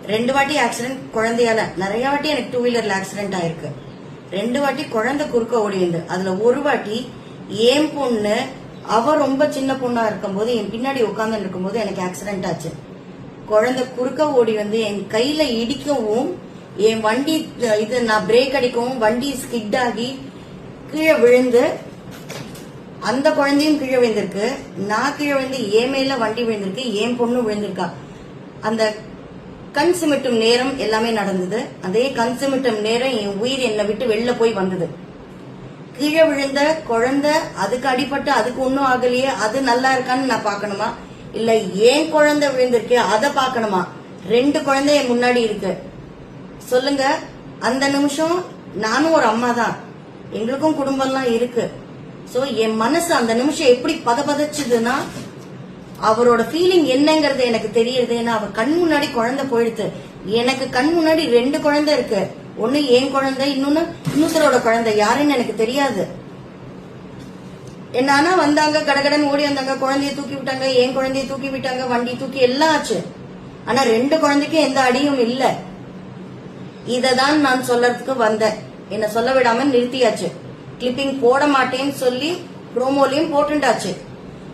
2 வாட்டி ஆக்சிடென்ட் குழந்தையால. நிறைய வாட்டி எனக்கு 2 வீலர்ல ஆக்சிடென்ட் ஆயிருக்கு. 2 வாட்டி குழந்தை குறுக்க ஓடிந்து. அதுல ஒரு வாட்டி என் பொண்ணு அவ ரொம்ப சின்ன பொண்ணா இருக்கும்போது என் பின்னாடி உட்கார்ந்து இருக்கும்போது எனக்கு ஆக்சிடென்ட் ஆச்சு. குழந்தை குறுக்க ஓடி வந்து என் கையில இடிக்கவும் என் வண்டி இது நான் பிரேக் அடிக்கவும் வண்டி ஸ்கிட் ஆகி கீழே விழுந்து அந்த குழந்தையும் கீழே விழுந்திருக்கு. நான் கீழே விழுந்து என் மேல வண்டி விழுந்திருக்கு. என் பொண்ணு விழுந்திருக்கா. அந்த கண் சிமிட்டும் நேரம் எல்லாமே நடந்தது. அதே கண் சிமிட்டும் நேரம் என் உயிர் என்னை விட்டு வெளில போய் வந்தது. கீழே விழுந்த குழந்தை அதுக்கு அடிபட்டு அதுக்கு ஒன்னும் ஆகலையே, அது நல்லா இருக்கான்னு நான் பாக்கணுமா, இல்ல ஏன் குழந்தை விழுந்திருக்கு அதை பாக்கணுமா? 2 குழந்தை என் முன்னாடி இருக்கு. சொல்லுங்க. அந்த நிமிஷம் நானும் ஒரு அம்மா தான், எங்களுக்கும் குடும்பம்லாம் இருக்கு. சோ என் மனசு அந்த நிமிஷம் எப்படி பதபதச்சுதுன்னா அவரோட ஃபீலிங் என்னங்கறது எனக்கு தெரியுது. ஏன்னா அவ கண் முன்னாடி குழந்தை போயிடுது. எனக்கு கண் முன்னாடி 2 குழந்தை இருக்கு. ஒன்னு என் குழந்தை, இன்னொருத்தரோட குழந்தை. யாருன்னு எனக்கு தெரியாது. என்ன வந்தாங்க, கடகடன் ஓடி வந்தாங்க, குழந்தைய தூக்கி விட்டாங்க, என் குழந்தைய தூக்கி விட்டாங்க, வண்டி தூக்கி எல்லாம் ஆச்சு. ஆனா 2 குழந்தைக்கும் எந்த அடியும் இல்ல. இததான் நான் சொல்லறதுக்கு வந்தேன். என்ன சொல்ல விடாம நிறுத்தியாச்சு. கிளிப்பிங் போட மாட்டேன்னு சொல்லி ப்ரோமோலையும் போட்டுட்டாச்சு.